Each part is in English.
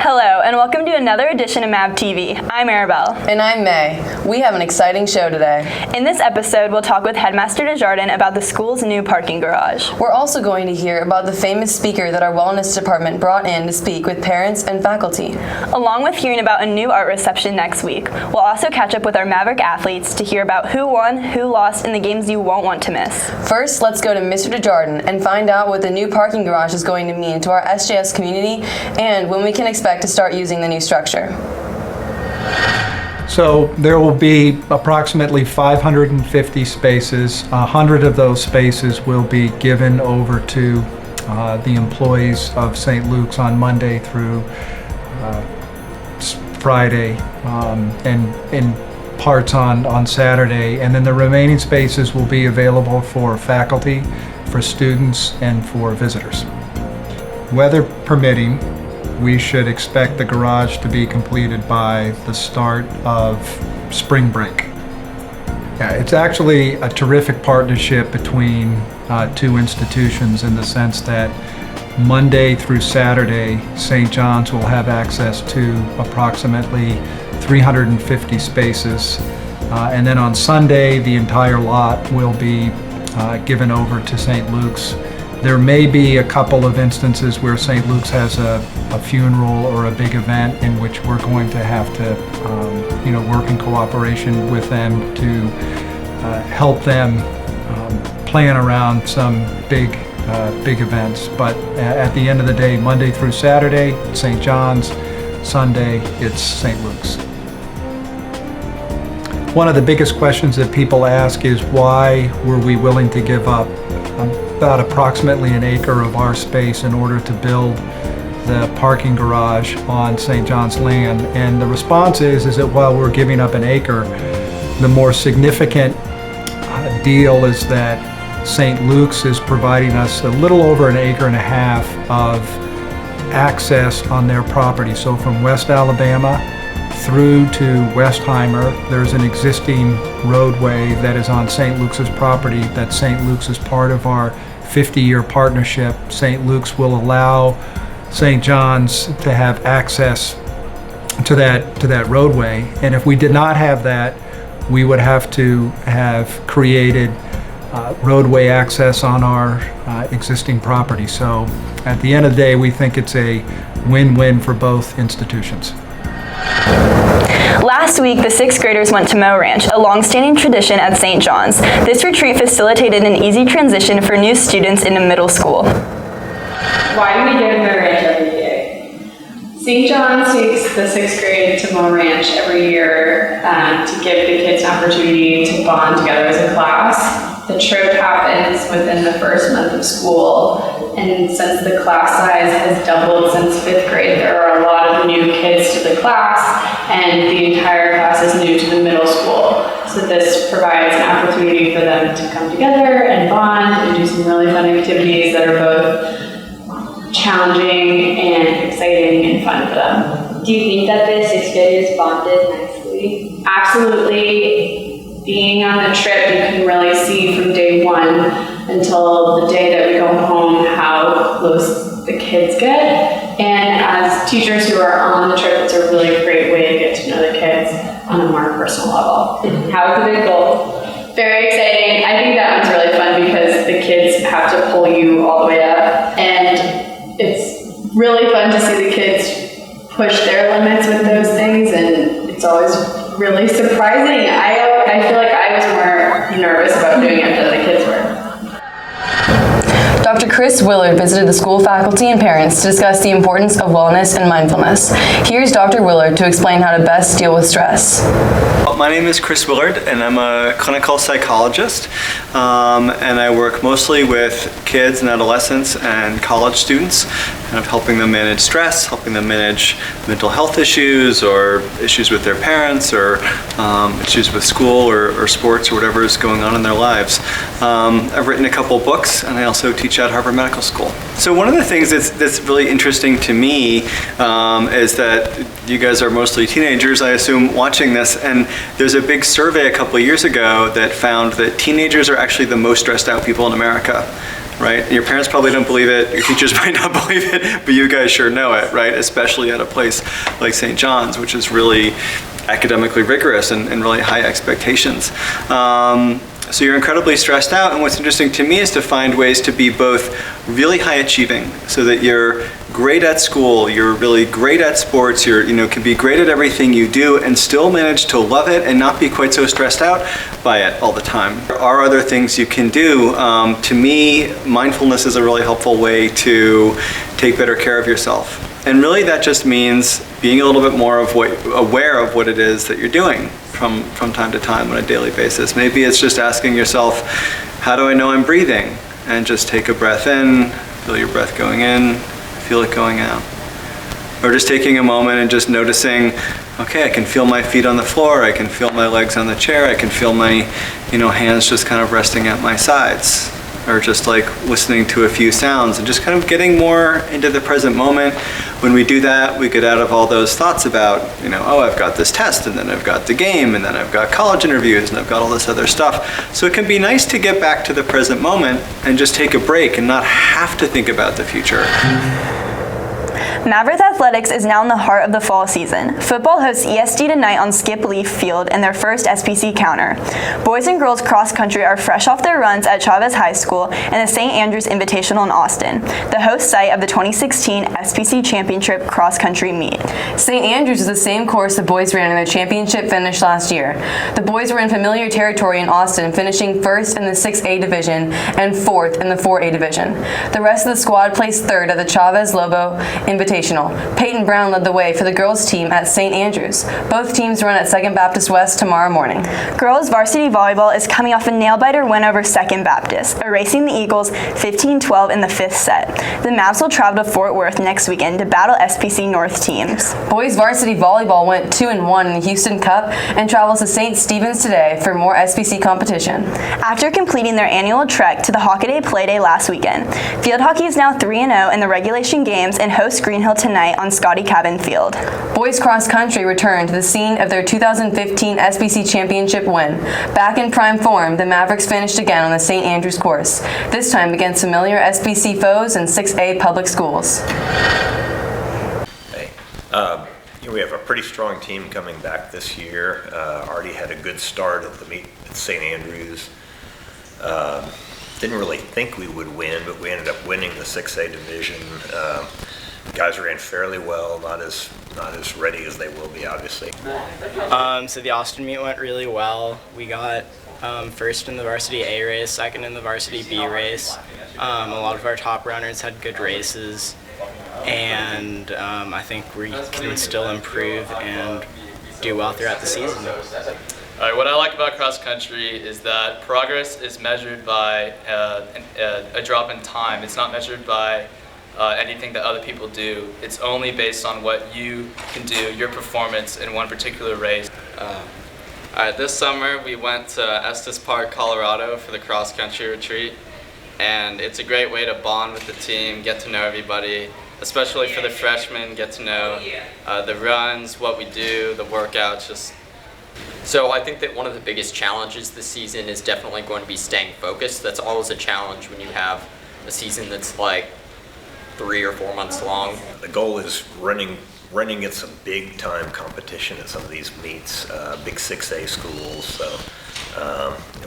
Hello, and welcome to another edition of Mav TV. I'm Arabelle. And I'm May. We have an exciting show today. In this episode, we'll talk with Headmaster Desjardins about the school's new parking garage. We're also going to hear about the famous speaker that our wellness department brought in to speak with parents and faculty. Along with hearing about a new art reception next week, we'll also catch up with our Maverick athletes to hear about who won, who lost, and the games you won't want to miss. First, let's go to Mr. Desjardins and find out what the new parking garage is going to mean to our SJS community and when we can expect to start using the new structure. So there will be approximately 550 spaces. 100 of those spaces will be given over to the employees of St. Luke's on Monday through Friday, and in parts on Saturday. And then the remaining spaces will be available for faculty, for students, and for visitors. Weather permitting, we should expect the garage to be completed by the start of spring break. Yeah, it's actually a terrific partnership between two institutions in the sense that Monday through Saturday, St. John's will have access to approximately 350 spaces. And then on Sunday, the entire lot will be given over to St. Luke's. There may be a couple of instances where St. Luke's has a funeral or a big event in which we're going to have to work in cooperation with them to help them plan around some big events. But at the end of the day, Monday through Saturday, St. John's. Sunday, it's St. Luke's. One of the biggest questions that people ask is why were we willing to give up about approximately an acre of our space in order to build the parking garage on St. John's land. And the response is that while we're giving up an acre, the more significant deal is that St. Luke's is providing us a little over an acre and a half of access on their property. So from West Alabama through to Westheimer, there's an existing roadway that is on St. Luke's property that St. Luke's is part of our 50-year partnership. St. Luke's will allow St. John's to have access to that roadway. And if we did not have that, we would have to have created roadway access on our existing property. So at the end of the day, we think it's a win-win for both institutions. Last week, the 6th graders went to Mow Ranch, a long-standing tradition at St. John's. This retreat facilitated an easy transition for new students into middle school. Why do we go to Mow Ranch every year? St. John's takes the 6th grade to Mow Ranch every year to give the kids an opportunity to bond together as a class. The trip happens within the first month of school, and since the class size has doubled since 5th grade, there are a lot of new kids to the class, and the entire class is new to the middle school. So this provides an opportunity for them to come together and bond and do some really fun activities that are both challenging and exciting and fun for them. Do you think that the 6th graders bonded nicely? Absolutely. Being on the trip, you can really see from day one until the day that we go home how close the kids get. And as teachers who are on the trip, it's a really great way to get to know the kids on a more personal level. How was the big goal? Very exciting. I think that one's really fun because the kids have to pull you all the way up. And it's really fun to see the kids push their limits with those things, and it's always really surprising. I feel like I was more nervous about doing it than the kids were. Dr. Chris Willard visited the school faculty and parents to discuss the importance of wellness and mindfulness. Here's Dr. Willard to explain how to best deal with stress. My name is Chris Willard, and I'm a clinical psychologist, and I work mostly with kids and adolescents and college students. kind of helping them manage stress, helping them manage mental health issues or issues with their parents or issues with school or sports or whatever is going on in their lives. I've written a couple books, and I also teach at Harvard Medical School. So one of the things that's really interesting to me is that you guys are mostly teenagers, I assume, watching this, and there's a big survey a couple of years ago that found that teenagers are actually the most stressed out people in America. Right? Your parents probably don't believe it, your teachers might not believe it, but you guys sure know it, right? Especially at a place like St. John's, which is really academically rigorous and really high expectations. So you're incredibly stressed out, and what's interesting to me is to find ways to be both really high achieving, so that you're great at school, you're really great at sports, can be great at everything you do and still manage to love it and not be quite so stressed out by it all the time. There are other things you can do. To me, mindfulness is a really helpful way to take better care of yourself. And really that just means being a little bit more aware of what it is that you're doing from time to time on a daily basis. Maybe it's just asking yourself, how do I know I'm breathing? And just take a breath in, feel your breath going in, feel it going out. Or just taking a moment and just noticing, okay, I can feel my feet on the floor, I can feel my legs on the chair, I can feel my hands just kind of resting at my sides. Or just like listening to a few sounds and just kind of getting more into the present moment. When we do that, we get out of all those thoughts about, oh, I've got this test, and then I've got the game, and then I've got college interviews, and I've got all this other stuff. So it can be nice to get back to the present moment and just take a break and not have to think about the future. Maverick Athletics is now in the heart of the fall season. Football hosts ESD tonight on Skip Leaf Field in their first SPC counter. Boys and girls cross country are fresh off their runs at Chavez High School and the St. Andrews Invitational in Austin, the host site of the 2016 SPC Championship cross country meet. St. Andrews is the same course the boys ran in their championship finish last year. The boys were in familiar territory in Austin, finishing first in the 6A division and fourth in the 4A division. The rest of the squad placed third at the Chavez Lobo Invitational. Peyton Brown led the way for the girls team at St. Andrews. Both teams run at 2nd Baptist West tomorrow morning. Girls varsity volleyball is coming off a nail-biter win over 2nd Baptist, erasing the Eagles 15-12 in the 5th set. The Mavs will travel to Fort Worth next weekend to battle SPC North teams. Boys varsity volleyball went 2-1 in the Houston Cup and travels to St. Stephen's today for more SPC competition. After completing their annual trek to the Hockaday Playday last weekend, field hockey is now 3-0 in the regulation games and hosts Green Hill tonight on Scotty Cabin Field. Boys cross country returned to the scene of their 2015 SBC championship win. Back in prime form, the Mavericks finished again on the St. Andrews course, this time against familiar SBC foes and 6A public schools. Hey, we have a pretty strong team coming back this year. Already had a good start at the meet at St. Andrews. Didn't really think we would win, but we ended up winning the 6A division. Guys ran fairly well, not as ready as they will be, obviously. So the Austin meet went really well. We got first in the varsity A race, second in the varsity B race. A lot of our top runners had good races, and I think we can still improve and do well throughout the season. All right, what I like about cross country is that progress is measured by a drop in time. It's not measured by anything that other people do. It's only based on what you can do, your performance in one particular race. This summer we went to Estes Park, Colorado for the cross-country retreat, and it's a great way to bond with the team, get to know everybody, especially for the freshmen, get to know the runs, what we do, the workouts. So I think that one of the biggest challenges this season is definitely going to be staying focused. That's always a challenge when you have a season that's like 3 or 4 months long. The goal is running at some big time competition at some of these meets, big 6A schools. So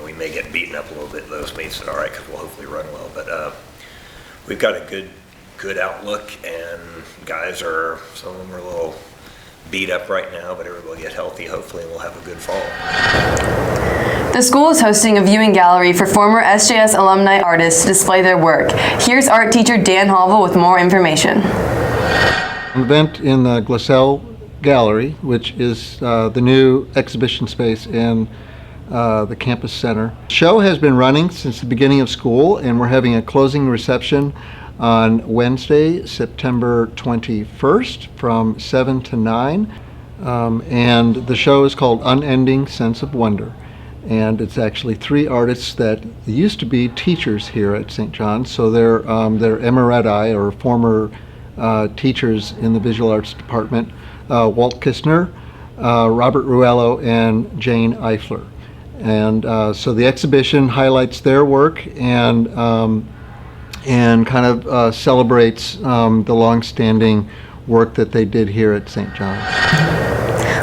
we may get beaten up a little bit at those meets, but all right, because we'll hopefully run well. But we've got a good outlook, and guys some of them are a little beat up right now, but everybody will get healthy hopefully, and we'll have a good fall. The school is hosting a viewing gallery for former SJS alumni artists to display their work. Here's art teacher Dan Halvel with more information. An event in the Glassell Gallery, which is the new exhibition space in the campus center. The show has been running since the beginning of school, and we're having a closing reception on Wednesday, September 21st from 7 to 9. And the show is called Unending Sense of Wonder. And it's actually 3 artists that used to be teachers here at St. John's. So they're emeriti, or former teachers in the visual arts department, Walt Kistner, Robert Ruello, and Jane Eifler. And so the exhibition highlights their work and kind of celebrates the long-standing work that they did here at St. John's.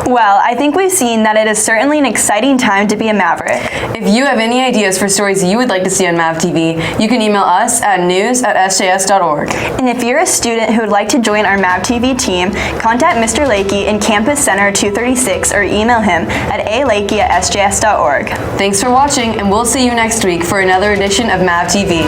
Well, I think we've seen that it is certainly an exciting time to be a Maverick. If you have any ideas for stories you would like to see on Mav TV, you can email us at news@sjs.org. And if you're a student who would like to join our Mav TV team, contact Mr. Lakey in Campus Center 236 or email him at alakey@sjs.org. Thanks for watching, and we'll see you next week for another edition of Mav TV.